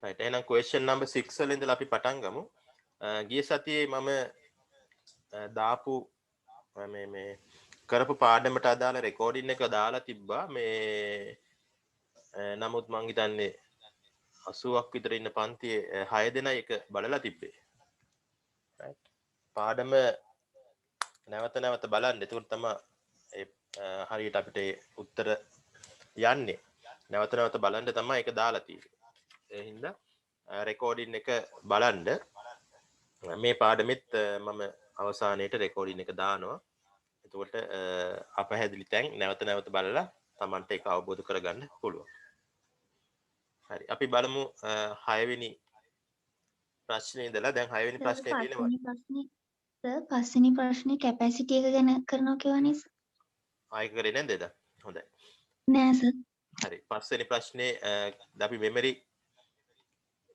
right එහෙනම් question number 6 වල ඉඳලා අපි පටන් ගමු. ගිය සතියේ මම දාපු මේ කරපු පාඩමට අදාළ රෙකෝඩින් එක දාලා තිබ්බා. මේ නමුත් මං හිතන්නේ 80ක් විතර ඉන්න පන්තියේ 6 දෙනා එක බලලා තිබ්බේ. right පාඩම නැවත නැවත බලන්න. එතකොට තමයි හරියට අපිට උත්තර යන්නේ. නැවත නැවත බලන්න තමයි ඒක දාලා තියෙන්නේ. ඒ හින්දා රෙකෝඩින් එක බලන්න. මේ පාඩමෙත් මම අවසානයේට රෙකෝඩින් එක දානවා. එතකොට අපහැදිලි තැන් නැවත නැවත බලලා Tamanට ඒක අවබෝධ කරගන්න පුළුවන්. හරි. අපි බලමු 6 වෙනි ප්‍රශ්නේ ඉඳලා. දැන් 6 වෙනි ප්‍රශ්නේ තියෙනවා. පස්වෙනි ප්‍රශ්නේ කැපැසිටි එක ගැන කරනවා කියවනේ සර්. ආයෙ කරේ නැද්ද? හොඳයි. නෑ සර්. හරි. පස්වෙනි ප්‍රශ්නේ අපි මෙමරි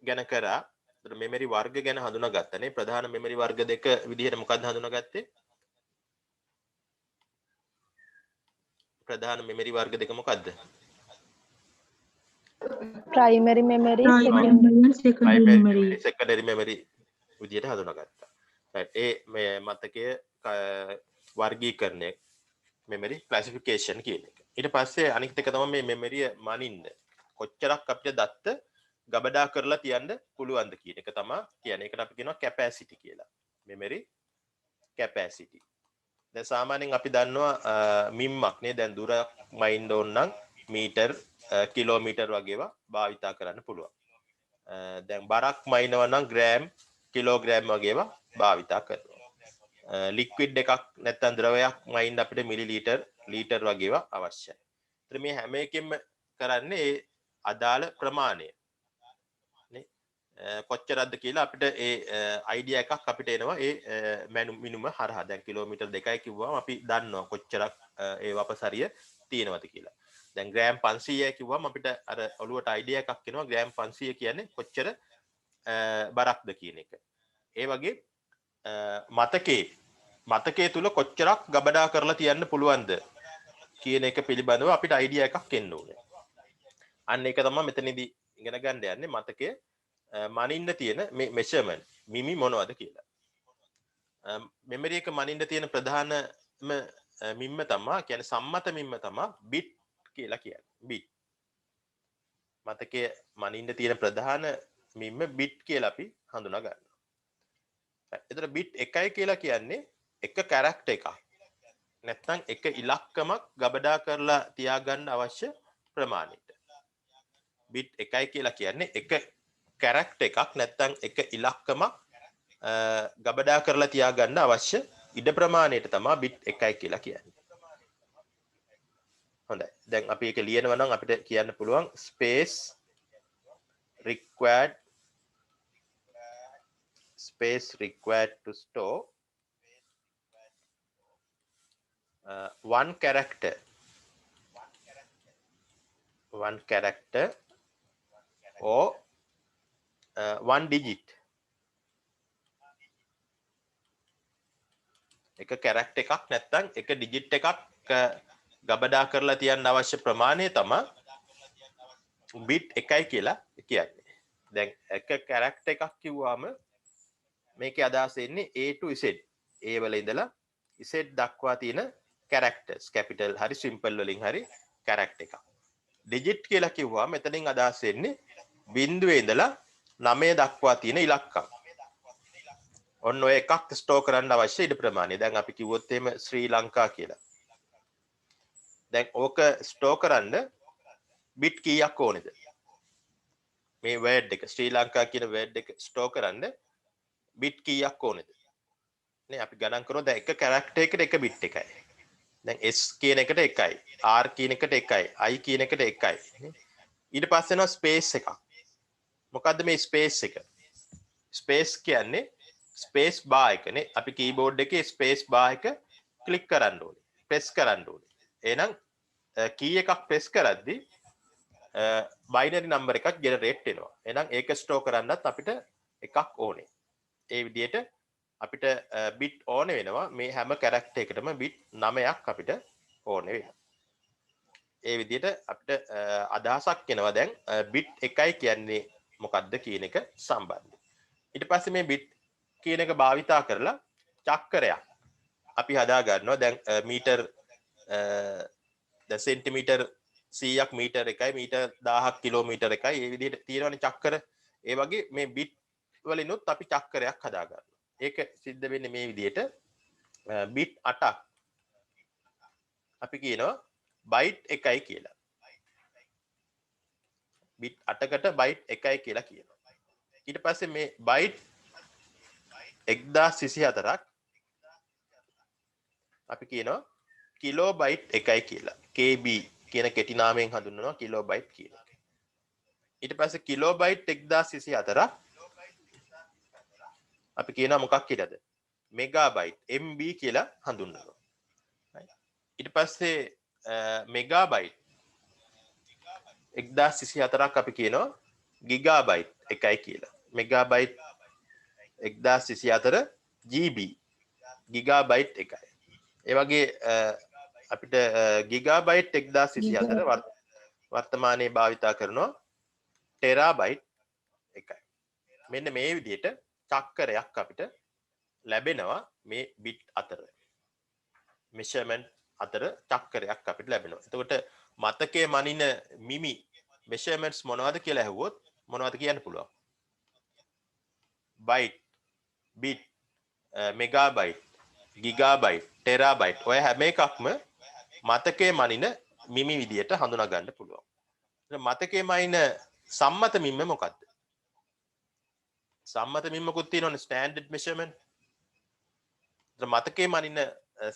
ගැන කරා. ඒතර මෙමරි වර්ග ගැන හඳුනාගත්තනේ. ප්‍රධාන මෙමරි වර්ග දෙක විදිහට මොකක්ද හඳුනාගත්තේ? ප්‍රධාන මෙමරි වර්ග දෙක මොකක්ද? primary memory, secondary memory විදිහට හඳුනාගත්තා. right ඒ මේ මතකය වර්ගීකරණය memory classification කියන එක. ඊට පස්සේ අනිත් එක තමයි මේ memory මනින්න. කොච්චරක් අපිට දත්ත ගබඩා කරලා තියන්න පුළුවන්ද කියන එක තමයි කියන්නේ. ඒකට අපි කියනවා capacity කියලා. memory capacity. දැන් සාමාන්‍යයෙන් අපි දන්නවා මිම්මක් නේ. දැන් දුරක් මයින්ඩ් ඕන නම් මීටර් කිලෝමීටර් වගේවා භාවිතා කරන්න පුළුවන්. දැන් බරක් මයින්නවා නම් ග්‍රෑම් කිලෝග්‍රෑම් වගේවා භාවිතා කරනවා. ලික්විඩ් එකක් නැත්නම් ද්‍රවයක් මයින්ඩ් අපිට මිලිලීටර් ලීටර් වගේවා අවශ්‍යයි. ඒත් මේ හැම එකෙම කරන්නේ ඒ අදාළ ප්‍රමාණය. නේ කොච්චරද කියලා අපිට ඒ අයිඩියා එකක් අපිට එනවා ඒ මිනුම හරහා. දැන් කිලෝමීටර් 2යි කිව්වම අපි දන්නවා කොච්චරක් ඒ වපසරිය තියෙනවද කියලා. දැන් ග්‍රෑම් 500 කිව්වම අපිට අර ඔළුවට අයිඩියා එකක් එනවා ග්‍රෑම් 500 කියන්නේ කොච්චර බරක්ද කියන එක. ඒ වගේ මතකයේ තුල කොච්චරක් ගබඩා කරලා තියන්න පුළුවන්ද කියන එක පිළිබඳව අපිට අයිඩියා එකක් එන්න ඕනේ. අන්න ඒක තමයි මෙතනදී ඉගෙන ගන්න යන්නේ. මතකයේ මනින්න තියෙන මේ මෙෂර්මන්ට් මිමි මොනවද කියලා. මෙමරි එක මනින්න තියෙන ප්‍රධානම මිම්ම තමයි කියන්නේ සම්මත මිම්ම තමයි බිට් කියලා කියන්නේ. බිට් මතකයේ මනින්න තියෙන ප්‍රධාන මිම්ම බිට් කියලා අපි හඳුනා ගන්නවා. එතන බිට් 1යි කියලා කියන්නේ එක කැරක්ටර් එකක්. නැත්නම් එක ඉලක්කමක් ගබඩා කරලා තියාගන්න අවශ්‍ය ප්‍රමාණයට. බිට් 1යි කියලා කියන්නේ එක කැරක්ටර් එකක් නැත්නම් එක ඉලක්කමක් ගබඩා කරලා තියාගන්න අවශ්‍ය ඉඩ ප්‍රමාණයට තමයි බිට් 1යි කියලා කියන්නේ. හොඳයි. දැන් අපි ඒක ලියනවා නම් අපිට කියන්න පුළුවන් space required to store one character or one digit. එක කැරක්ටර් එකක් නැත්නම් එක ඩිජිට් එකක් ගබඩා කරලා තියන්න අවශ්‍ය ප්‍රමාණය තමයි බිට් 1යි කියලා කියන්නේ. දැන් එක කැරක්ටර් එකක් කිව්වම මේකේ අදහස එන්නේ A to Z. A වල ඉඳලා Z දක්වා තියෙන characters capital හරි simple වලින් හරි character එකක්. digit කියලා කිව්වම මෙතනින් අදහස් වෙන්නේ බිංදුවේ ඉඳලා 9 දක්වා තියෙන ඉලක්කම්. ඔන්න ඔය එකක් ස්ටෝර් කරන්න අවශ්‍ය ඉඩ ප්‍රමාණය. දැන් අපි කිව්වොත් එහෙම ශ්‍රී ලංකා කියලා. දැන් ඕක ස්ටෝර් කරන්න බිට් කීයක් ඕනේද? මේ වර්ඩ් එක ශ්‍රී ලංකා කියන වර්ඩ් එක ස්ටෝර් කරන්න බිට් කීයක් ඕනේද? නේ අපි ගණන් කරනවා. දැන් එක කැරක්ටර් එකට එක බිට් එකයි. දැන් S කියන එකට 1යි, R කියන එකට 1යි, I කියන එකට 1යි. ඊට පස්සේ එනවා ස්පේස් එකක්. මොකද්ද මේ ස්පේස් එක? ස්පේස් කියන්නේ ස්පේස් බාර් එකනේ. අපි කීබෝඩ් එකේ ස්පේස් බාර් එක ක්ලික් කරන්න ඕනේ. ප්‍රෙස් කරන්න ඕනේ. එහෙනම් කී එකක් ප්‍රෙස් කරද්දී බයිනරි නම්බර් එකක් ජෙනරේට් වෙනවා. එහෙනම් ඒක ස්ටෝර් කරන්නත් අපිට එකක් ඕනේ. ඒ විදිහට අපිට බිට් ඕනේ වෙනවා. මේ හැම කැරක්ටර් එකටම බිට් 9ක් අපිට ඕනේ වෙනවා. ඒ විදිහට අපිට අදහසක් එනවා. දැන් බිට් 1යි කියන්නේ මොකක්ද කියන එක සම්බන්ධයි. ඊට පස්සේ මේ bit කියන එක භාවිතා කරලා චක්‍රයක් අපි හදා ගන්නවා. දැන් මීටර් දැන් සෙන්ටිමීටර් 100ක් මීටර් එකයි, මීටර් 1000ක් කිලෝමීටර් එකයි. ඒ විදිහට තියෙනවනේ චක්‍ර. ඒ වගේ මේ bit වලිනුත් අපි චක්‍රයක් හදා ගන්නවා. ඒක සිද්ධ වෙන්නේ මේ විදිහට bit 8ක් අපි කියනවා byte 1යි කියලා. bit 8කට byte 1යි කියලා කියනවා. ඊට පස්සේ මේ byte 1024ක් අපි කියනවා කිලෝබයිට් 1යි කියලා. KB කියන කෙටි නාමයෙන් හඳුන්වනවා කිලෝබයිට් කියලා. ඊට පස්සේ කිලෝබයිට් 1024ක් අපි කියනවා මොකක් කියලාද? මෙගාබයිට් MB කියලා හඳුන්වනවා. ඊට පස්සේ මෙගාබයිට් 1024ක් අපි කියනවා ගිගාබයිට් 1යි කියලා. මෙගාබයිට් 1024 GB ගිගාබයිට් 1යි. ඒ වගේ අපිට ගිගාබයිට් 1024 වර්තමානයේ භාවිතා කරනවා ටෙරාබයිට් 1යි. මෙන්න මේ විදිහට චක්‍රයක් අපිට ලැබෙනවා මේ බිට් අතර. මෙෂර්මන්ට් අතර චක්‍රයක් අපිට ලැබෙනවා. එතකොට මතකයේ මනින මිමි මෙෂර්මන්ට්ස් මොනවද කියලා ඇහුවොත් මොනවද කියන්න පුළුවන්? Bite, bit, megabyte, gigabyte, terabyte ඔය හැම එකක්ම මතකයේ මනින මිමි විදියට හඳුනා ගන්න පුළුවන්. මතකයේ මනින සම්මත මිම්ම මොකක්ද? සම්මත මිම්මකුත් තියෙනවනේ ස්ටෑන්ඩඩ් මෙෂර්මන්ට්. මතකයේ මනින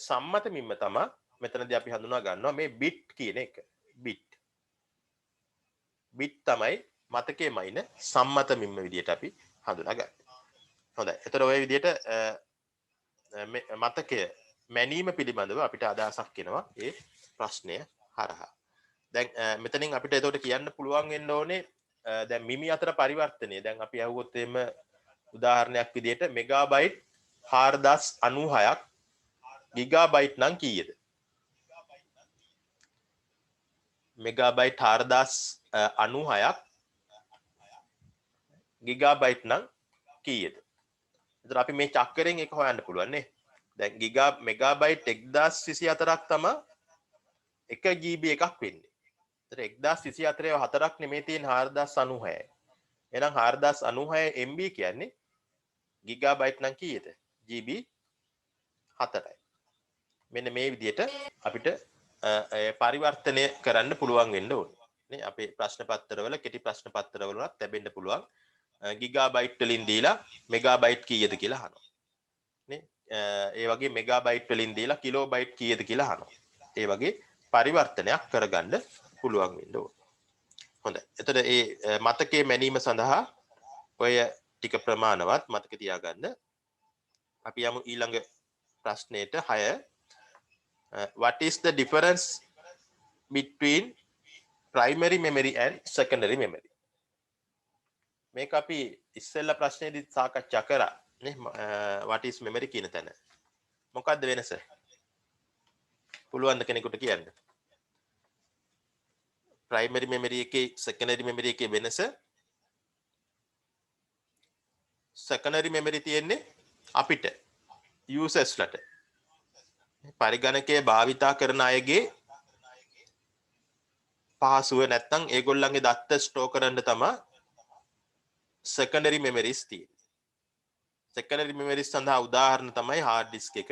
සම්මත මිම්ම තමයි මෙතනදී අපි හඳුනා ගන්නවා මේ බිට් කියන එක. බිට්. බිට් තමයි මතකයේ මනින සම්මත මිම්ම විදියට අපි හඳුනාගන්නේ. හොඳයි. එතකොට ඔය විදියට මතකය මැනීම පිළිබඳව අපිට අදහසක් එනවා ඒ ප්‍රශ්නය හරහා. දැන් මෙතනින් අපිට එතකොට කියන්න පුළුවන් වෙන්න ඕනේ දැන් මිමි අතර පරිවර්තනය. දැන් අපි අහුවොත් එimhe උදාහරණයක් විදිහට මෙගාබයිට් 4096ක් ගිගාබයිට් නම් කීයද? මෙගාබයිට් 4096ක් ගිගාබයිට් නම් කීයද? එතකොට අපි මේ චක්‍රයෙන් එක හොයන්න පුළුවන් නේ. දැන් මෙගාබයිට් 1024ක් තමයි 1 GB එකක් වෙන්නේ. එතකොට 1024 4ක් නෙමෙයි තියෙන 4096යි. එහෙනම් 4096 MB කියන්නේ ගිගාබයිට් නම් කීයද? GB 4යි. මෙන්න මේ විදිහට අපිට පරිවර්තනය කරන්න පුළුවන් වෙන්න ඕනේ. නේ අපේ ප්‍රශ්න පත්‍රවල කෙටි ප්‍රශ්න පත්‍රවලවත් ලැබෙන්න පුළුවන්. ගිගාබයිට් වලින් දීලා මෙගාබයිට් කීයද කියලා අහනවා. නේ ඒ වගේ මෙගාබයිට් වලින් දීලා කිලෝබයිට් කීයද කියලා අහනවා. ඒ වගේ පරිවර්තනයක් කරගන්න පුළුවන් වෙන්න ඕනේ. හොඳයි. එතකොට මේ මතකයේ මැනීම සඳහා ඔය ටික ප්‍රමාණවත් මතක තියාගන්න. අපි යමු ඊළඟ ප්‍රශ්නෙට 6. What is the difference between primary memory and secondary memory? මේක අපි ඉස්සෙල්ලා ප්‍රශ්නේදී සාකච්ඡා කරා නේ what is memory කියන තැන. මොකක්ද වෙනස? පුළුවන් ද කෙනෙකුට කියන්න? primary memory එකේ secondary memory එකේ වෙනස? secondary memory තියෙන්නේ අපිට users ලට. පරිගණකයේ භාවිතා කරන අයගේ පහසුව නැත්නම් ඒගොල්ලන්ගේ දත්ත ස්ටෝර් කරන්න තමයි secondary memories තියෙන්නේ. secondary memories සඳහා උදාහරණ තමයි hard disk එක,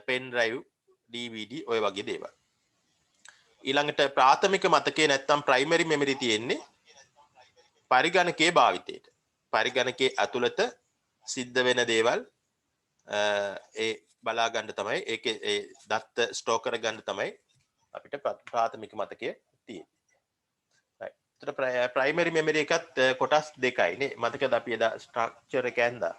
pen drive, DVD ඔය වගේ දේවල්. ඊළඟට ප්‍රාථමික මතකයේ නැත්නම් primary memory තියෙන්නේ පරිගණකයේ භාවිතයට. පරිගණකයේ ඇතුළත සිද්ධ වෙන දේවල් ඒ බලා ගන්න තමයි ඒකේ ඒ දත්ත ස්ටෝර් කර ගන්න තමයි අපිට ප්‍රාථමික මතකය තියෙන්නේ. right. ඒතර primary memory එකත් කොටස් දෙකයි නේ. මතකද අපි එදා ස්ට්‍රක්චර් එක ඇඳා.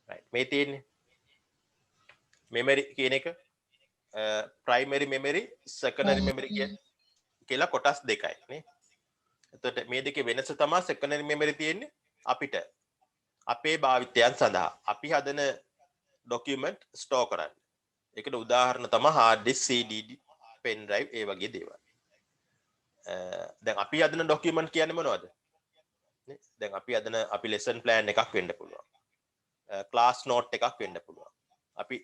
right. මේ තියෙන්නේ memory කියන එක primary memory secondary memory කියලා කොටස් දෙකයි නේ. එතකොට මේ දෙකේ වෙනස තමයි secondary memory තියෙන්නේ අපිට අපේ භාවිතයන් සඳහා අපි හදන ડોකියුමන්ට් ස්ටෝර් කරන්න. ඒකට උදාහරණ තමයි hard disk, CD, pen drive ඒ වගේ දේවල්. දැන් අපි හදන ડોකියුමන්ට් කියන්නේ මොනවද? දැන් අපි හදන අපි lesson plan එකක් වෙන්න පුළුවන්. class note එකක් වෙන්න පුළුවන්. අපි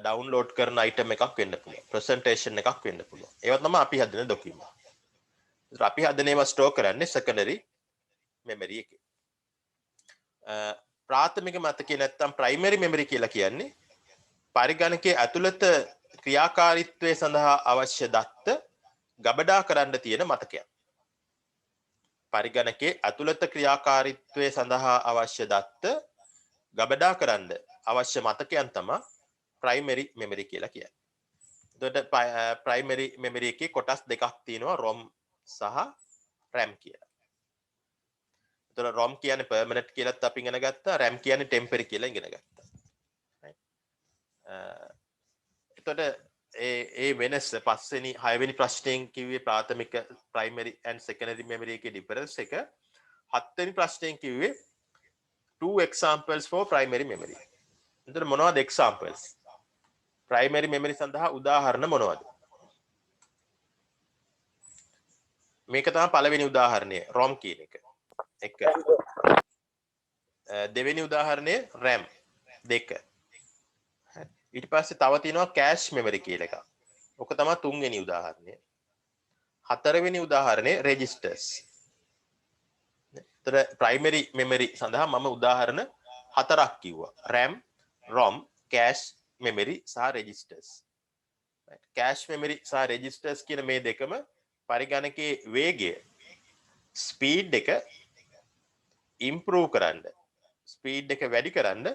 download කරන item එකක් වෙන්න පුළුවන්. presentation එකක් වෙන්න පුළුවන්. ඒවා තමයි අපි හදන ડોකියුමන්ට්. ඒත් අපි හදන ඒවා ස්ටෝර් කරන්නේ secondary memory එකේ. ප්‍රාථමික මතකයේ නැත්තම් primary memory කියලා කියන්නේ පරිගණකයේ ඇතුළත ක්‍රියාකාරීත්වය සඳහා අවශ්‍ය දත්ත ගබඩා කරන්න තියෙන මතකයක්. පරිගණකයේ ඇතුළත ක්‍රියාකාරීත්වය සඳහා අවශ්‍ය දත්ත ගබඩා කරන්න අවශ්‍ය මතකයන් තමයි primary memory කියලා කියන්නේ. එතකොට primary memory එකේ කොටස් දෙකක් තියෙනවා ROM සහ RAM කියලා. එතකොට ROM කියන්නේ permanent කියලාත් අපි ඉගෙන ගත්තා, RAM කියන්නේ temporary කියලා ඉගෙන ගත්තා. එතකොට ඒ වෙනස පස්වෙනි හයවෙනි ප්‍රශ්නයෙන් කිව්වේ ප්‍රාථමික primary and secondary memory එකේ difference එක. හත්වෙනි ප්‍රශ්නයෙන් කිව්වේ two examples for primary memory. එතකොට මොනවද examples? primary memory සඳහා උදාහරණ මොනවද? මේක තමයි පළවෙනි උදාහරණය ROM කියන එක. එක. දෙවෙනි උදාහරණය RAM දෙක. ඊට පස්සේ තව තියෙනවා cache memory කියලා එකක්. ඔක තමයි තුන්වෙනි උදාහරණය. හතරවෙනි උදාහරණය registers. ඒතර primary memory සඳහා මම උදාහරණ හතරක් කිව්වා. RAM, ROM, cache memory සහ registers. cache memory සහ registers කියන මේ දෙකම පරිගණකයේ වේගය speed එක improve කරන්න, speed එක වැඩි කරන්න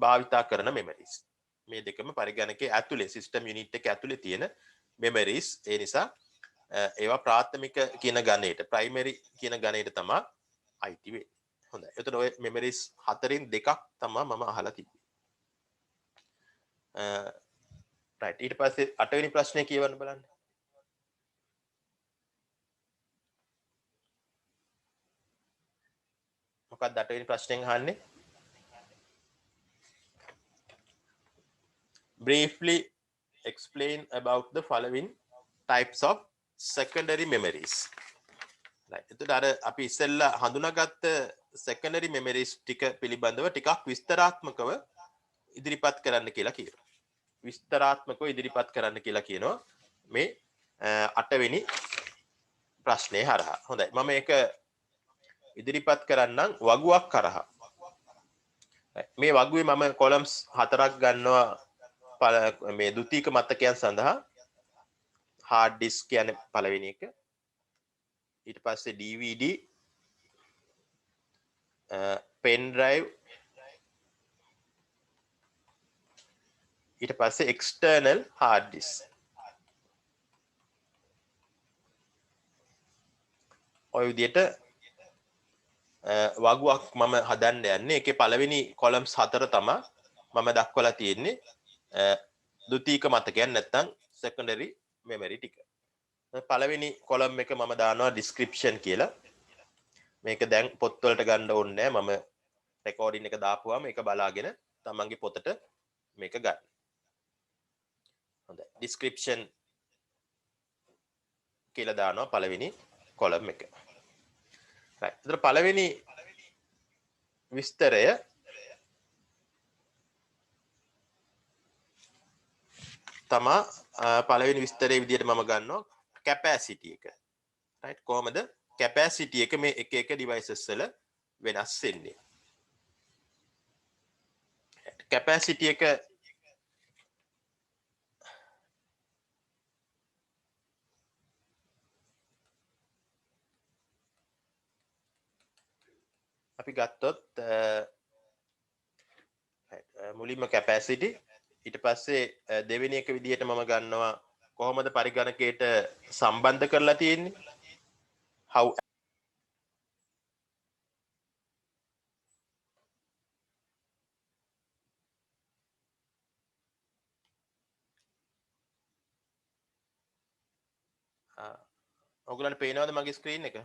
භාවිතා කරන memories. මේ දෙකම පරිගණකයේ ඇතුලේ system unit එක ඇතුලේ තියෙන memories. ඒ නිසා ඒවා ප්‍රාථමික කියන ගණයට, primary කියන ගණයට තමයි අයිති වෙන්නේ. හොඳයි. එතකොට ඔය memories හතරෙන් දෙකක් තමයි මම අහලා තිබ්බේ. right. ඊට පස්සේ 8 වෙනි ප්‍රශ්නේ කියවන්න බලන්න. මොකක්ද 8 වෙනි ප්‍රශ්නෙන් අහන්නේ? Briefly explain about the following types of secondary memories. right. එතකොට අර අපි ඉස්සෙල්ලා හඳුනාගත්ත secondary memories ටික පිළිබඳව ටිකක් විස්තරාත්මකව ඉදිරිපත් කරන්න කියලා කියනවා. විස්තරාත්මකව ඉදිරිපත් කරන්න කියලා කියනවා මේ 8 වෙනි ප්‍රශ්නේ හරහා. හොඳයි. මම මේක ඉදිරිපත් කරන්නම් වගුවක් කරහා. මේ වගුවේ මම columns 4ක් ගන්නවා මේ ද්විතීක මතකයන් සඳහා. hard disk කියන්නේ පළවෙනි එක. ඊට පස්සේ DVD, pen drive, ඊට පස්සේ external hard disk. ඔය විදිහට වගුවක් මම හදන්න යන්නේ. ඒකේ පළවෙනි columns 4 තමයි මම දක්වලා තියෙන්නේ. ද්විතීක මතකයන් නැත්නම් secondary memory ටික. පළවෙනි column එක මම දානවා description කියලා. මේක දැන් පොත්වලට ගන්න ඕනේ නැහැ. මම recording එක දාපුවාම ඒක බලාගෙන තමන්ගේ පොතට මේක ගන්න. හොඳයි. description කියලා දානවා පළවෙනි column එක. right. ඒතර පළවෙනි විස්තරය තමා පළවෙනි විස්තරයේ විදිහට මම ගන්නවා capacity එක. right. කොහොමද capacity එක මේ එක එක devices වල වෙනස් වෙන්නේ. capacity එක අපි ගත්තොත් මුලින්ම capacity, ඊට පස්සේ දෙවෙනි එක විදිහට මම ගන්නවා කොහොමද පරිගණකයට සම්බන්ධ කරලා තියෙන්නේ. how ඔයගොල්ලන්ට පේනවද මගේ ස්ක්‍රීන් එක?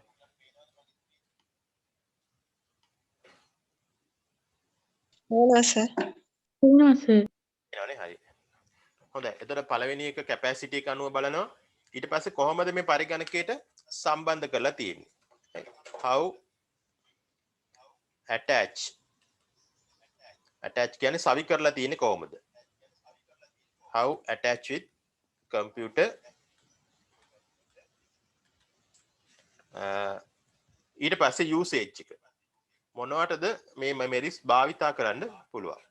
ඕන සර්. වෙනවා සර්. එනවනේ හරි. හොඳයි. එතකොට පළවෙනි එක කැපැසිටි එක අනුව බලනවා. ඊට පස්සේ කොහොමද මේ පරිගණකයට සම්බන්ධ කරලා තියෙන්නේ? How attach කියන්නේ සවි කරලා තියෙන්නේ කොහොමද? How attach with computer ඊට පස්සේ usage එක. මොනවටද මේ memories භාවිතා කරන්න පුළුවන්?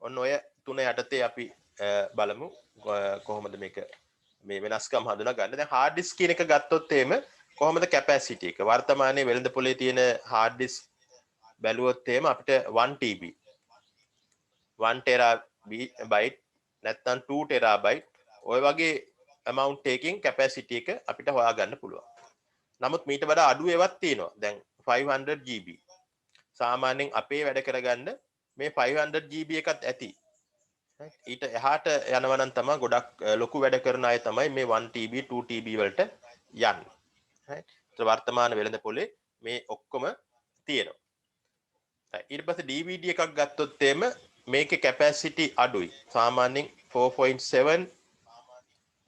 ඔන්න ඔය තුන යටතේ අපි බලමු කොහොමද මේක මේ වෙනස්කම් හඳුනා ගන්න. දැන් hard disk කියන එක ගත්තොත් එහෙම කොහොමද capacity එක? වර්තමානයේ වෙළඳ පොලේ තියෙන hard disk බැලුවොත් එහෙම අපිට 1 TB 1 terabyte නැත්නම් 2 terabyte ඔය වගේ amount එකකින් capacity එක අපිට හොයාගන්න පුළුවන්. නමුත් මීට වඩා අඩු ඒවාත් තියෙනවා. දැන් 500 GB. සාමාන්‍යයෙන් අපේ වැඩ කරගන්න මේ 500 GB එකත් ඇති. ඊට එහාට යනවා නම් තමයි ගොඩක් ලොකු වැඩ කරන අය තමයි මේ 1 TB 2 TB වලට යන්නේ. right? වර්තමාන වෙළඳ පොලේ මේ ඔක්කොම තියෙනවා. ඊට පස්සේ DVD එකක් ගත්තොත් එimhe මේකේ capacity අඩුයි. සාමාන්‍යයෙන් 4.7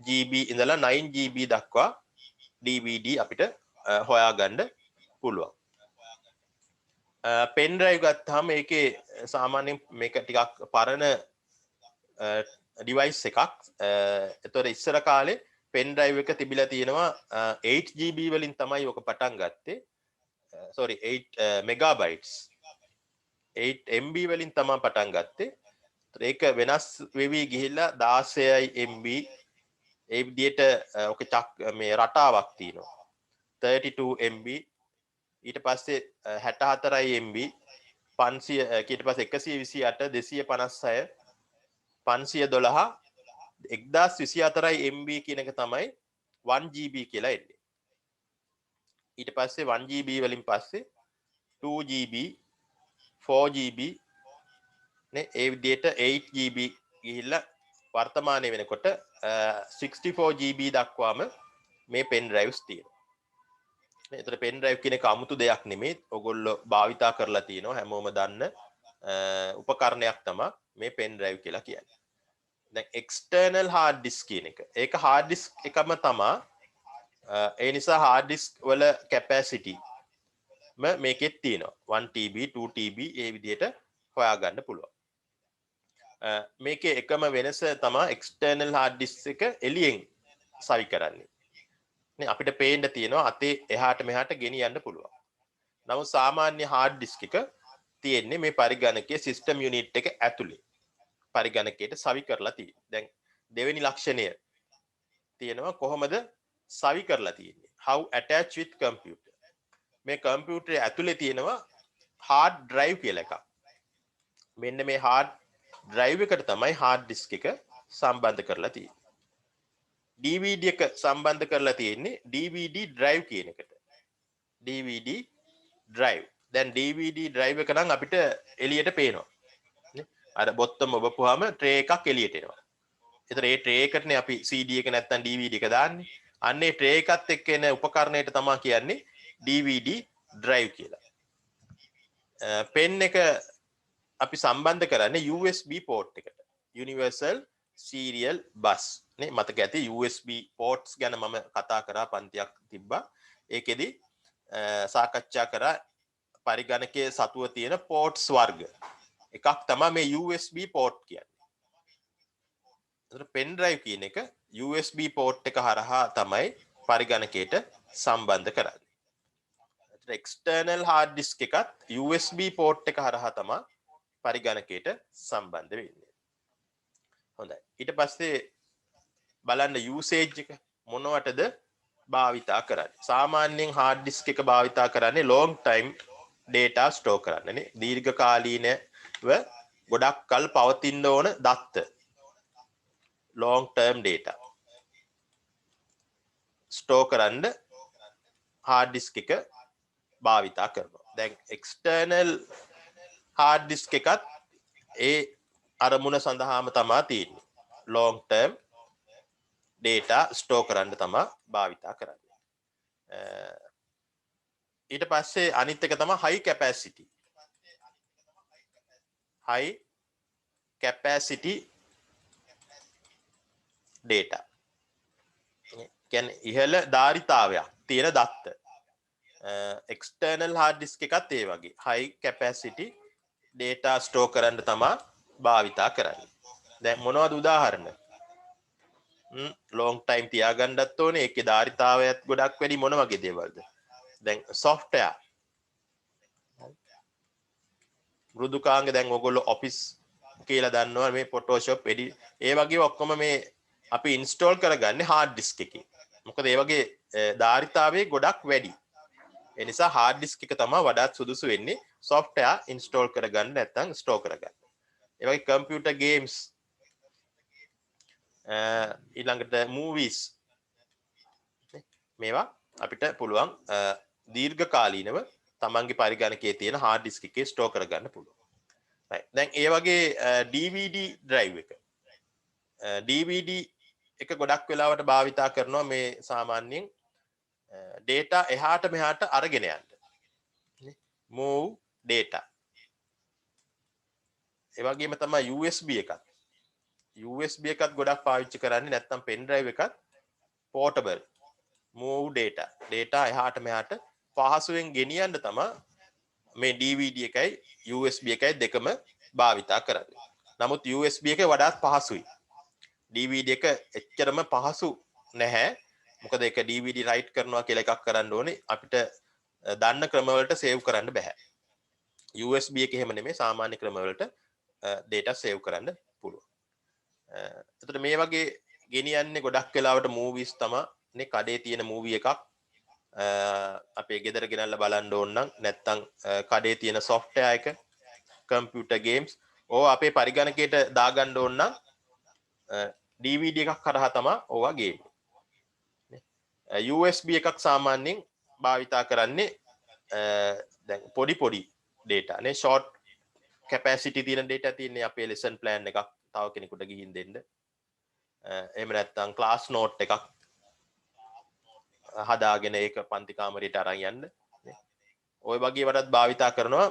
GB ඉඳලා 9 GB දක්වා DVD අපිට හොයාගන්න පුළුවන්. pen drive ගත්තාම මේකේ සාමාන්‍යයෙන් මේක ටිකක් පරණ device එකක්. ඒතකොට ඉස්සර කාලේ pen drive එක තිබිලා තියෙනවා 8 GB වලින් තමයි ඔක පටන් ගත්තේ. sorry 8 megabytes 8 MB වලින් තමයි පටන් ගත්තේ. ඒක වෙනස් වෙවි ගිහිල්ලා 16 MB ඒ විදිහට ඔක මේ රටාවක් තියෙනවා. 32 MB ඊට පස්සේ 64 MB 500 ඊට පස්සේ 128 256 512 1024 MB කියන එක තමයි 1 GB කියලා එන්නේ. ඊට පස්සේ 1 GB වලින් පස්සේ 2 GB 4 GB නේ ඒ විදිහට 8 GB ගිහිල්ලා වර්තමානයේ වෙනකොට 64 GB දක්වාම මේ pen drives තියෙනවා. නේ ඒතර pen drive කියන එක 아무තු දෙයක් නෙමෙයි. ඔයගොල්ලෝ භාවිතා කරලා තියෙනවා හැමෝම දන්න උපකරණයක් තමයි මේ pen drive කියලා කියන්නේ. දැන් external hard disk කියන එක. ඒක hard disk එකම තමයි. ඒ නිසා hard disk වල capacity මේකෙත් තියෙනවා. 1 TB 2 TB ඒ විදිහට හොයාගන්න පුළුවන්. මේකේ එකම වෙනස තමයි external hard disk එක එළියෙන් සවි කරන්නේ. නේ අපිට පේන්න තියෙනවා අතේ එහාට මෙහාට ගෙනියන්න පුළුවන්. නමුත් සාමාන්‍ය hard disk එක තියෙන්නේ මේ පරිගණකයේ system unit එක ඇතුලේ. පරිගණකයට සවි කරලා තියෙන්නේ. දැන් දෙවෙනි ලක්ෂණය තියෙනවා කොහොමද සවි කරලා තියෙන්නේ? How attach with computer. මේ කම්පියුටරේ ඇතුලේ තියෙනවා hard drive කියලා එකක්. මෙන්න මේ hard drive එකට තමයි hard disk එක සම්බන්ධ කරලා තියෙන්නේ. DVD එක සම්බන්ධ කරලා තියෙන්නේ DVD drive කියන එකට. DVD drive. දැන් DVD drive එක නම් අපිට එළියට පේනවා. නේ? අර බොත්තම ඔබපුවාම tray එකක් එළියට එනවා. ඒතර ඒ tray එකටනේ අපි CD එක නැත්නම් DVD එක දාන්නේ. අන්නේ tray එකත් එක්ක එන උපකරණයට තමයි කියන්නේ DVD drive කියලා. pen එක අපි සම්බන්ධ කරන්නේ USB port එකට. Universal Serial Bus. නේ මතක ඇති USB ports ගැන මම කතා කරා පන්තියක් තිබ්බා. ඒකෙදි සාකච්ඡා කරා පරිගණකයේ සතුව තියෙන ports වර්ග. එකක් තමයි මේ USB port කියන්නේ. ඒතර pen drive කියන එක USB port එක හරහා තමයි පරිගණකයට සම්බන්ධ කරන්නේ. ඒතර external hard disk එකත් USB port එක හරහා තමයි පරිගණකයට සම්බන්ධ වෙන්නේ. හොඳයි. ඊට පස්සේ බලන්න usage එක මොනවටද භාවිතා කරන්නේ. සාමාන්‍යයෙන් hard disk එක භාවිතා කරන්නේ long time data store කරන්න නේ. දීර්ඝ කාලීනව ගොඩක් කල් පවතින්න ඕන දත්ත. long term data store කරන්න hard disk එක භාවිතා කරනවා. දැන් external hard disk එකත් ඒ අරමුණ සඳහාම තමයි තියෙන්නේ. long term data store කරන්න තමයි භාවිතා කරන්නේ. ඊට පස්සේ අනිත් එක තමයි high capacity. high capacity data. කියන්නේ ඉහළ ධාරිතාවයක් තියෙන දත්ත. external hard disk එකත් ඒ වගේ high capacity data store කරන්න තමා භාවිතා කරන්නේ. දැන් මොනවද උදාහරණ? long time තියාගන්නත් ඕනේ. ඒකේ ධාරිතාවයත් ගොඩක් වැඩි. මොන වගේ දේවල්ද? දැන් software මෘදුකාංග දැන් ඔයගොල්ලෝ office කියලා දන්නවා මේ Photoshop edit ඒ වගේ ඔක්කොම මේ අපි install කරගන්නේ hard disk එකේ. මොකද ඒ වගේ ධාරිතාවයේ ගොඩක් වැඩි. ඒ නිසා hard disk එක තමයි වඩාත් සුදුසු වෙන්නේ software install කරගන්න නැත්නම් store කරගන්න. ඒ වගේ computer games ඊළඟට movies මේවා අපිට පුළුවන් දීර්ඝ කාලීනව තමන්ගේ පරිගණකයේ තියෙන hard disk එකේ store කරගන්න පුළුවන්. right. දැන් ඒ වගේ DVD drive එක DVD එක ගොඩක් වෙලාවට භාවිතා කරනවා මේ සාමාන්‍යයෙන් data එහාට මෙහාට අරගෙන යන්න. move data. ඒ වගේම තමයි USB එකත්. USB එකත් ගොඩක් පාවිච්චි කරන්නේ නැත්නම් pen drive එකත් portable. move data. data එහාට මෙහාට පහසුවෙන් ගෙනියන්න තමයි මේ DVD එකයි USB එකයි දෙකම භාවිතා කරන්නේ. නමුත් USB එක වඩාත් පහසුයි. DVD එක එච්චරම පහසු නැහැ. මොකද ඒක DVD write කරනවා කියලා එකක් කරන්න ඕනේ. අපිට දන්න ක්‍රම වලට save කරන්න බෑ. USB එක එහෙම නෙමෙයි සාමාන්‍ය ක්‍රම වලට data save කරන්න පුළුවන්. එතකොට මේ වගේ ගෙනියන්නේ ගොඩක් වෙලාවට movies තමයි නේ කඩේ තියෙන movie එකක් අපේ ගෙදර ගෙනල්ලා බලන්න ඕන නම් නැත්නම් කඩේ තියෙන software එක computer games ඕවා අපේ පරිගණකයට දාගන්න ඕන නම් DVD එකක් කරහා තමයි ඕවා ගේන්නේ. USB එකක් සාමාන්‍යයෙන් භාවිතා කරන්නේ දැන් පොඩි data නේ short capacity තියෙන data තියෙන්නේ අපේ lesson plan එකක් තව කෙනෙකුට ගිහින් දෙන්න. එහෙම නැත්නම් class note එකක් හදාගෙන ඒක පන්ති කාමරයට අරන් යන්න. ওই වගේ වලත් භාවිතා කරනවා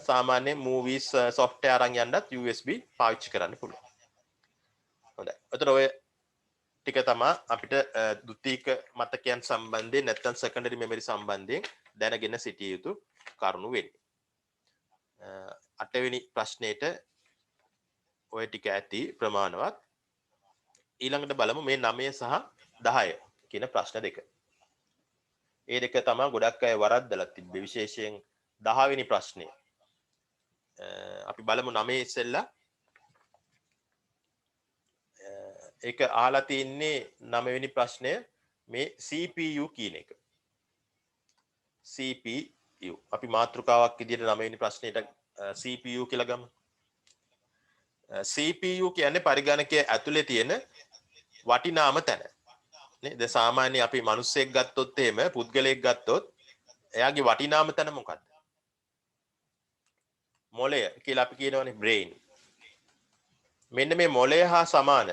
සාමාන්‍ය movies software අරන් යන්නත් USB පාවිච්චි කරන්න පුළුවන්. හොඳයි. එතකොට ඔය ටික තමයි අපිට ද්විතීක මතකයන් සම්බන්ධයෙන් නැත්නම් secondary memory සම්බන්ධයෙන් දැනගෙන සිටිය යුතු කරුණු වෙන්නේ. 8 වෙනි ප්‍රශ්නෙට ඔය ටික ඇති ප්‍රමාණවත්. ඊළඟට බලමු මේ 9 සහ 10 කියන ප්‍රශ්න දෙක. ඒ දෙක තමයි ගොඩක් අය වරද්දලා තිබ්බේ විශේෂයෙන් 10 වෙනි ප්‍රශ්නේ. අපි බලමු 9 ඉස්සෙල්ලා. ඒක අහලා තින්නේ 9 වෙනි ප්‍රශ්නය මේ CPU කියන එක. CPU අපි මාතෘකාවක් විදිහට 9 වෙනි ප්‍රශ්නෙට CPU කියලා ගමු. CPU කියන්නේ පරිගණකයේ ඇතුලේ තියෙන වටිනාම තැන. නේද? සාමාන්‍ය අපි මිනිස්සෙක් ගත්තොත් එහෙම පුද්ගලයෙක් ගත්තොත් එයාගේ වටිනාම තැන මොකක්ද? මොළය කියලා අපි කියනවනේ brain. මෙන්න මේ මොළය හා සමාන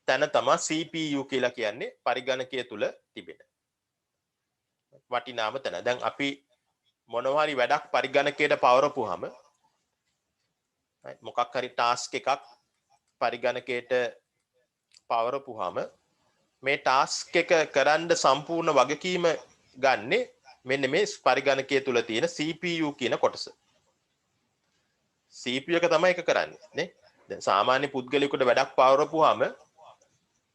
තැන තමයි CPU කියලා කියන්නේ පරිගණකය තුල තිබෙන වටිනාම තැන. දැන් අපි මොනවා හරි වැඩක් පරිගණකයට පවරපුවාම මොකක් හරි ටාස්ක් එකක් පරිගණකයට පවරපුවාම මේ ටාස්ක් එක කරන්න සම්පූර්ණ වගකීම ගන්නෙ මෙන්න මේ පරිගණකය තුල තියෙන CPU කියන කොටස. CPU එක තමයි ඒක කරන්නේ නේ. දැන් සාමාන්‍ය පුද්ගලයෙකුට වැඩක් පවරපුවාම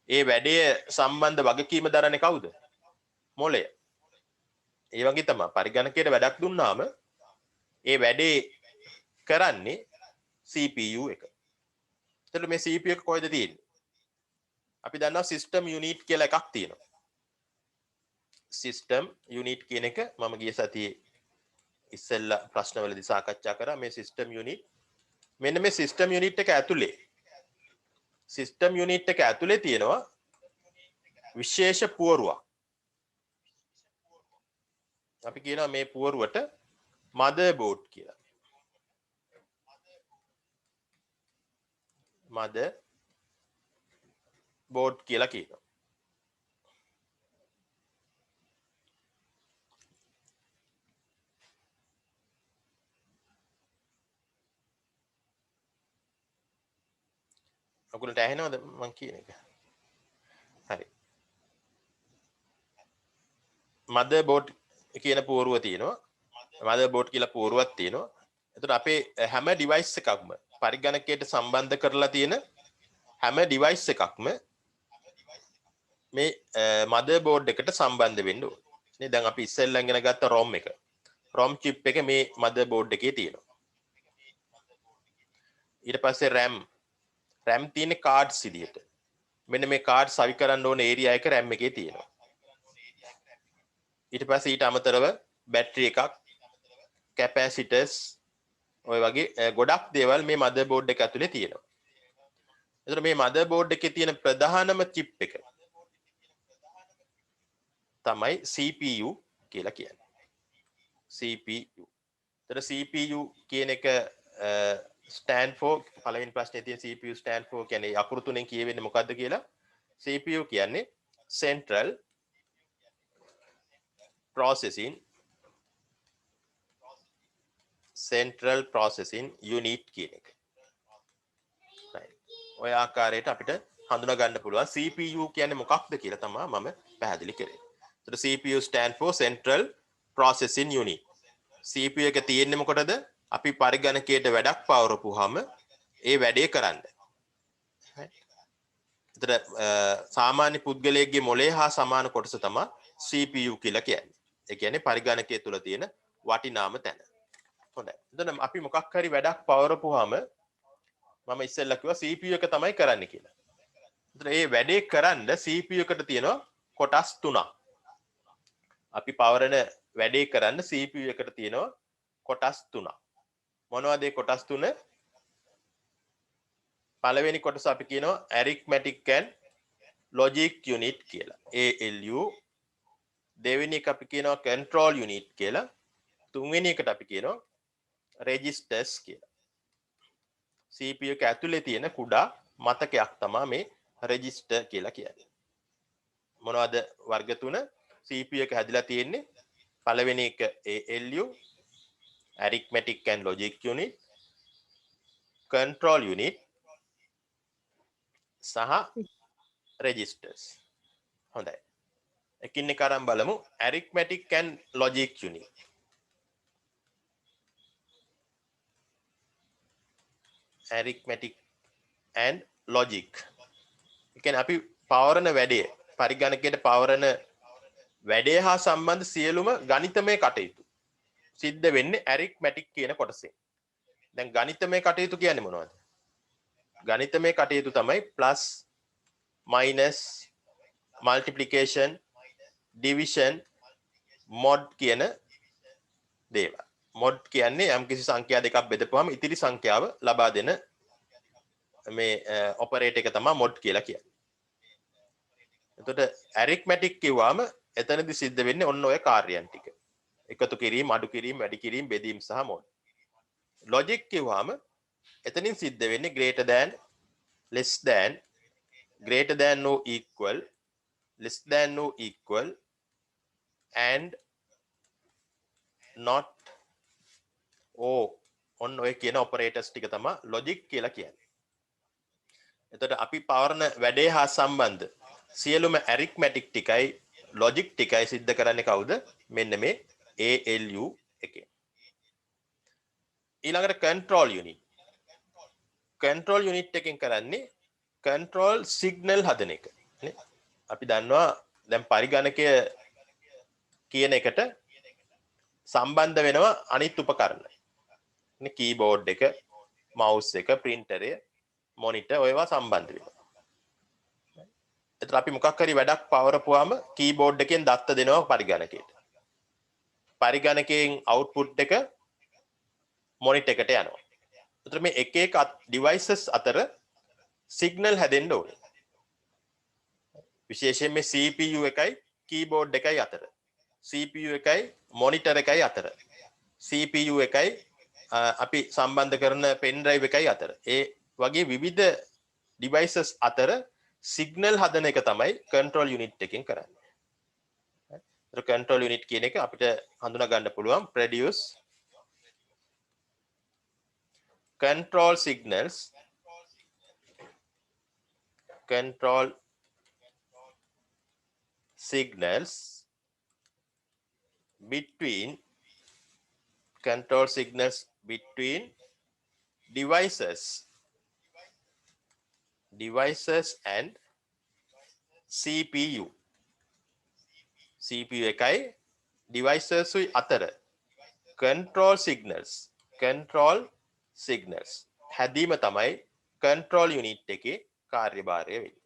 ඒ වැඩේ සම්බන්ධ වගකීම දරන්නේ කවුද? මොළය. ඒ වගේ තමයි පරිගණකයට වැඩක් දුන්නාම ඒ වැඩේ කරන්නේ CPU එක. එතකොට මේ CPU එක කොහෙද තියෙන්නේ? අපි දන්නවා system unit කියලා එකක් තියෙනවා. system unit කියන එක මම ගිය සතියේ ඉස්සෙල්ලා ප්‍රශ්නවලදී සාකච්ඡා කරා මේ system unit. මෙන්න මේ system unit එක ඇතුලේ තියෙනවා විශේෂ පුවරුවක්. අපි කියනවා මේ පුවරුවට motherboard කියලා. motherboard කියලා කියනවා. ඔයගොල්ලන්ට ඇහෙනවද මං කියන එක? හරි. motherboard කියන පුවරුව තියෙනවා. motherboard කියලා පුවරුවක් තියෙනවා. එතකොට අපේ හැම device එකක්ම පරිගණකයට සම්බන්ධ කරලා තියෙන හැම device එකක්ම මේ motherboard එකට සම්බන්ධ වෙන්න ඕනේ. නේ දැන් අපි ඉස්සෙල්ලා ඉගෙන ගත්ත ROM එක. ROM chip එක මේ motherboard එකේ තියෙනවා. ඊට පස්සේ RAM තියෙන්නේ cards විදියට. මෙන්න මේ cards සවි කරන්න ඕන area එක RAM එකේ තියෙනවා. ඊට පස්සේ ඊට අමතරව battery එකක්, capacitors ඔය වගේ ගොඩක් දේවල් මේ motherboard එක ඇතුලේ තියෙනවා. එතකොට මේ motherboard එකේ තියෙන ප්‍රධානම chip එක තමයි CPU කියලා කියන්නේ. CPU. එතකොට CPU කියන එක stand for පළවෙනි ප්‍රශ්නේ තියෙන CPU stand for කියන්නේ අකුරු තුනෙන් කියවෙන්නේ මොකද්ද කියලා? CPU කියන්නේ Central Processing Unit කියන එක. right. ඔය ආකාරයට අපිට හඳුනා ගන්න පුළුවන් CPU කියන්නේ මොකක්ද කියලා තමයි මම පැහැදිලි කරේ. එතකොට CPU stand for Central Processing Unit. CPU එක තියෙන්නේ මොකටද? අපි පරිගණකයට වැඩක් පවරපුවාම ඒ වැඩේ කරන්න. එතකොට සාමාන්‍ය පුද්ගලයෙක්ගේ මොලේ හා සමාන කොටස තමයි CPU කියලා කියන්නේ. ඒ කියන්නේ පරිගණකය තුල තියෙන වටිනාම තැන. හොඳයි. එතන අපි මොකක් හරි වැඩක් පවරපුවාම මම ඉස්සෙල්ලා කිව්වා CPU එක තමයි කරන්න කියලා. එතන මේ වැඩේ කරන්න CPU එකට තියෙනවා කොටස් තුනක්. අපි පවරන වැඩේ කරන්න CPU එකට තියෙනවා කොටස් තුනක්. මොනවද මේ කොටස් තුන? පළවෙනි කොටස අපි කියනවා arithmetic and logic unit කියලා. ALU. දෙවෙනි එක අපි කියනවා control unit කියලා. තුන්වෙනි එකට අපි කියනවා registers කියලා. CPU එක ඇතුලේ තියෙන කුඩා මතකයක් තමයි මේ register කියලා කියන්නේ. මොනවද වර්ග තුන? CPU එක හැදිලා තියෙන්නේ පළවෙනි එක ALU, arithmetic and logic unit, control unit සහ registers. හොඳයි. එකින් එක අරන් බලමු arithmetic and logic unit. arithmetic and logic. ඒ කියන්නේ අපි පවරන වැඩේ පරිගණකයට පවරන වැඩේ හා සම්බන්ධ සියලුම ගණිතමය කටයුතු සිද්ධ වෙන්නේ arithmetic කියන කොටසෙන්. දැන් ගණිතමය කටයුතු කියන්නේ මොනවද? ගණිතමය කටයුතු තමයි plus, minus, multiplication, division, mod කියන දේවල්. mod කියන්නේ යම්කිසි සංඛ්‍යා දෙකක් බෙදපුවාම ඉතිරි සංඛ්‍යාව ලබා දෙන මේ ඔපරේටර් එක තමයි mod කියලා කියන්නේ. එතකොට arithmetic කිව්වම එතනදි සිද්ධ වෙන්නේ ඔන්න ඔය කාර්යයන් ටික. එකතු කිරීම, අඩු කිරීම, වැඩි කිරීම, බෙදීම සහ mod. logic කිව්වම එතනින් සිද්ධ වෙන්නේ greater than, less than, greater than or equal, less than or equal, and not or ඔන්න ඔය කියන ඔපරේටර්ස් ටික තමයි logic කියලා කියන්නේ. එතකොට අපි පවරන වැඩේ හා සම්බන්ධ සියලුම arithmetic ටිකයි logic ටිකයි සිද්ධ කරන්නේ කවුද? මෙන්න මේ ALU එකේ. ඊළඟට control unit. control unit එකෙන් කරන්නේ control signal හදන එක. නේ? අපි දන්නවා දැන් පරිගණකය කියන එකට සම්බන්ධ වෙනවා අනිත් උපකරණ. නේ keyboard එක, mouse එක, printer එක, monitor ඔයවා සම්බන්ධ වෙනවා. එතකොට අපි මොකක් හරි වැඩක් පවරපුවාම keyboard එකෙන් දත්ත දෙනවා පරිගණකයට. පරිගණකයෙන් output එක monitor එකට යනවා. එතකොට මේ එක එක devices අතර signal හැදෙන්න ඕනේ. විශේෂයෙන් මේ CPU එකයි keyboard එකයි අතර, CPU එකයි monitor එකයි අතර, CPU එකයි අපි සම්බන්ධ කරන pen drive එකයි අතර, ඒ වගේ විවිධ devices අතර signal හදන එක තමයි control unit එකෙන් කරන්නේ. ඒතර control unit කියන එක අපිට හඳුනා ගන්න පුළුවන් produce control signals control signals between devices and CPU එකයි devices උයි අතර control signals හැදීම තමයි control unit එකේ කාර්යභාරය වෙන්නේ.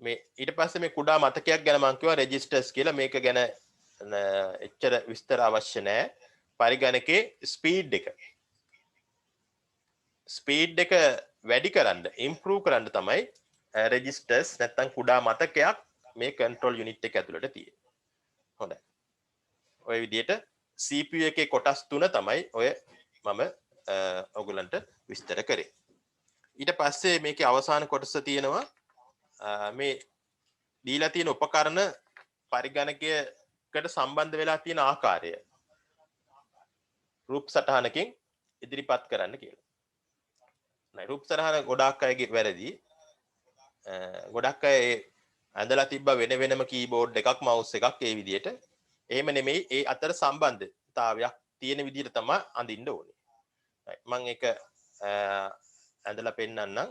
මේ ඊට පස්සේ මේ කුඩා මතකයක් ගැන මම කිව්වා registers කියලා. මේක ගැන එච්චර විස්තර අවශ්‍ය නැහැ. පරිගණකේ ස්පීඩ් එක වැඩි කරන්න improve කරන්න තමයි registers නැත්නම් කුඩා මතකයක් මේ control unit එක ඇතුළට තියෙන්නේ. හොඳයි. ඔය විදිහට CPU එකේ කොටස් තුන තමයි ඔය මම ඔයගලන්ට විස්තර කරේ. ඊට පස්සේ මේකේ අවසාන කොටස තියෙනවා මේ දීලා තියෙන උපකරණ පරිගණකයකට සම්බන්ධ වෙලා තියෙන ආකාරය රූප සටහනකින් ඉදිරිපත් කරන්න කියලා. නෑ රූප සටහන ගොඩාක් අයගේ වැරදි. ගොඩක් අය ඇඳලා තිබ්බ වෙනම කීබෝඩ් එකක් මවුස් එකක් ඒ විදිහට. එහෙම නෙමෙයි ඒ අතර සම්බන්ධතාවයක් තියෙන විදිහට තමයි අඳින්න ඕනේ. මම ඒක ඇඳලා පෙන්නන්නම්.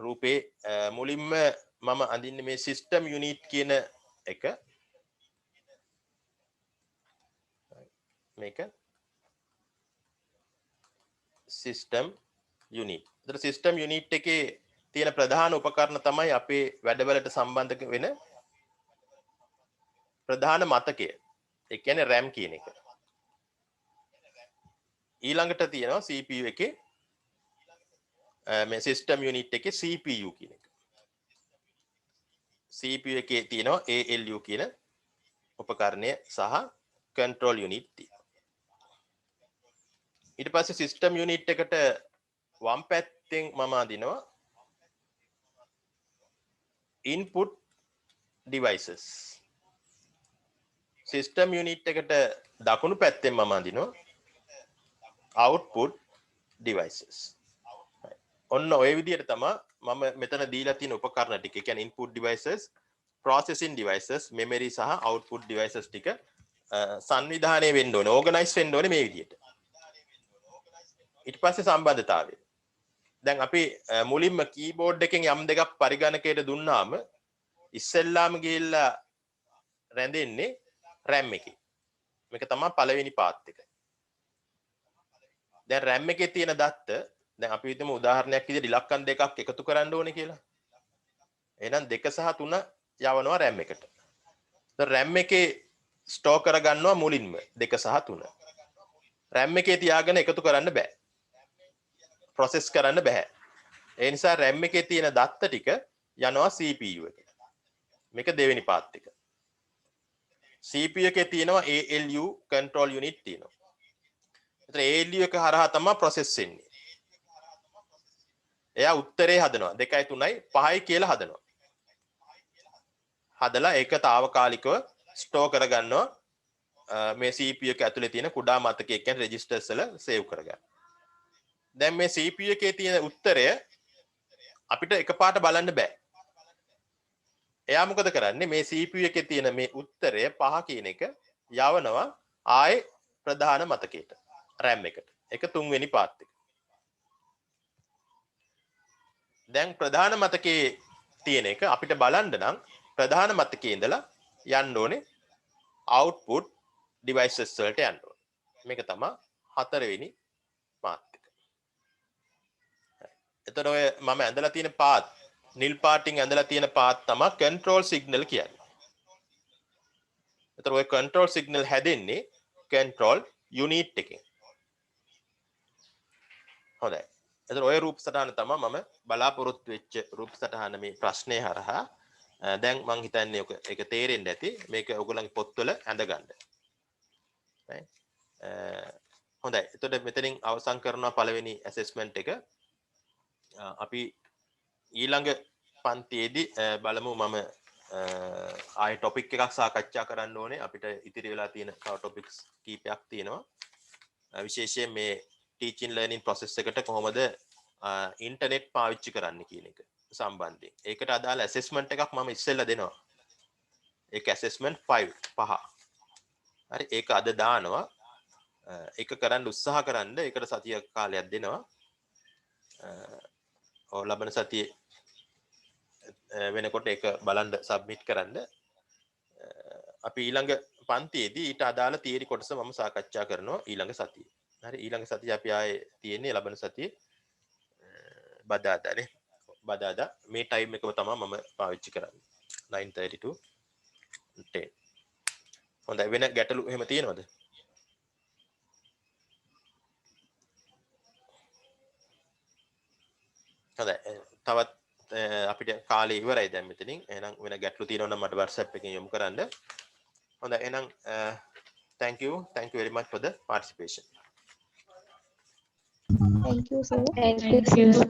රූපේ මුලින්ම මම අඳින්නේ මේ සිස්ටම් යුනිට් කියන එක. මේක සිස්ටම් යුනිට්. ඒතර සිස්ටම් යුනිට් එකේ තියෙන ප්‍රධාන උපකරණ තමයි අපේ වැඩවලට සම්බන්ධ වෙන ප්‍රධාන මතකය. ඒ කියන්නේ RAM කියන එක. ඊළඟට තියෙනවා CPU එකේ මේ සිස්ටම් යුනිට් එකේ CPU කියන එක. CPU එකේ තියෙනවා ALU කියන උපකරණය සහ control unit තියෙනවා. ඊට පස්සේ සිස්ටම් යුනිට් එකට වම් පැත්තෙන් මම අදිනවා input devices. සිස්ටම් යුනිට් එකට දකුණු පැත්තෙන් මම අදිනවා output devices. ඔන්න ඔය විදිහට තමයි මම මෙතන දීලා තියෙන උපකරණ ටික. ඒ කියන්නේ input devices, processing devices, memory සහ output devices ටික සංවිධානය වෙන්න ඕනේ, organize වෙන්න ඕනේ මේ විදිහට. ඊට පස්සේ සම්බන්ධතාවය. දැන් අපි මුලින්ම කීබෝඩ් එකෙන් යම් දෙකක් පරිගණකයට දුන්නාම ඉස්සෙල්ලාම ගිහිල්ලා රැඳෙන්නේ RAM එකේ. මේක තමයි පළවෙනි පාත් එක. දැන් RAM එකේ තියෙන දත්ත දැන් අපි හිතමු උදාහරණයක් විදිහට ඉලක්කම් දෙකක් එකතු කරන්න ඕනේ කියලා. එහෙනම් 2 සහ 3 යවනවා RAM එකට. දැන් RAM එකේ ස්ටෝර් කරගන්නවා මුලින්ම 2 සහ 3. RAM එකේ තියාගෙන එකතු කරන්න බෑ. process කරන්න බෑ. ඒ නිසා RAM එකේ තියෙන දත්ත ටික යනවා CPU එකට. මේක දෙවෙනි පාත් එක. CPU එකේ තියෙනවා ALU control unit තියෙනවා. ඒතර ALU එක හරහා තමයි process වෙන්නේ. එයා උත්තරේ හදනවා 2යි 3යි 5යි කියලා හදනවා. හදලා ඒක తాවකාලිකව ස්ටෝර් කරගන්නවා මේ CPU එක ඇතුලේ තියෙන කුඩා මතකයේ කියන්නේ registers වල සේව් කරගන්න. දැන් මේ CPU එකේ තියෙන උත්තරය අපිට එකපාරට බලන්න බෑ. එයා මොකද කරන්නේ මේ CPU එකේ තියෙන මේ උත්තරය 5 කියන එක යවනවා ආයේ ප්‍රධාන මතකයට RAM එකට. ඒක තුන්වෙනි පාත් එක. දැන් ප්‍රධාන මතකයේ තියෙන එක අපිට බලන්න නම් ප්‍රධාන මතකයේ ඉඳලා යන්න ඕනේ output devices වලට යන්න ඕනේ. මේක තමයි හතරවෙනි පාත් එක. එතකොට ඔය මම ඇඳලා තියෙන පාත් නිල් පාටින් ඇඳලා තියෙන පාත් තමයි control signal කියන්නේ. එතකොට ඔය control signal හැදෙන්නේ control unit එකෙන්. හොඳයි. එතකොට ඔය රූප සටහන තමයි මම බලාපොරොත්තු වෙච්ච රූප සටහන මේ ප්‍රශ්නේ හරහා. දැන් මම හිතන්නේ ඒක තේරෙන්න ඇති. මේක ඔයගොල්ලන්ගේ පොත්වල ඇඳගන්න. හොඳයි. එතකොට මෙතනින් අවසන් කරනවා පළවෙනි ඇසෙස්මන්ට් එක. අපි ඊළඟ පන්තියේදී බලමු මම ආයෙ ටොපික් එකක් සාකච්ඡා කරන්න ඕනේ. අපිට ඉතිරි වෙලා තියෙන තව ටොපික්ස් කීපයක් තියෙනවා. විශේෂයෙන් මේ teaching learning process එකට කොහොමද ඉන්ටර්නෙට් පාවිච්චි කරන්න කියන එක සම්බන්ධයෙන්. ඒකට අදාළ ඇසෙස්මන්ට් එකක් මම ඉස්සෙල්ලා දෙනවා. ඒක ඇසෙස්මන්ට් 5. හරි ඒක අද දානවා. ඒක කරන්න උත්සාහ කරන්න. ඒකට සතිය කාලයක් දෙනවා. ඔය ලබන සතියේ වෙනකොට ඒක බලන්න සබ්මිට් කරන්න. අපි ඊළඟ පන්තියේදී ඊට අදාළ තියරි කොටස මම සාකච්ඡා කරනවා ඊළඟ සතියේ. හරි ඊළඟ සතියේ අපි ආයේ තියෙන්නේ ලබන සතියේ බදාදානේ. බදාදා මේ ටයිම් එකම තමයි මම පාවිච්චි කරන්නේ. 9:30 to 10. හොඳයි වෙන ගැටලු එහෙම තියෙනවද? හොඳයි තවත් අපිට කාලේ ඉවරයි දැන් මෙතනින්. එහෙනම් වෙන ගැටලු තියෙනවා නම් මට WhatsApp එකෙන් යොමු කරන්න. හොඳයි එහෙනම් thank you very much for the participation. Thank you, sir. Thank you, sir.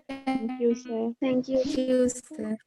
Thank you, sir. Thank you, sir.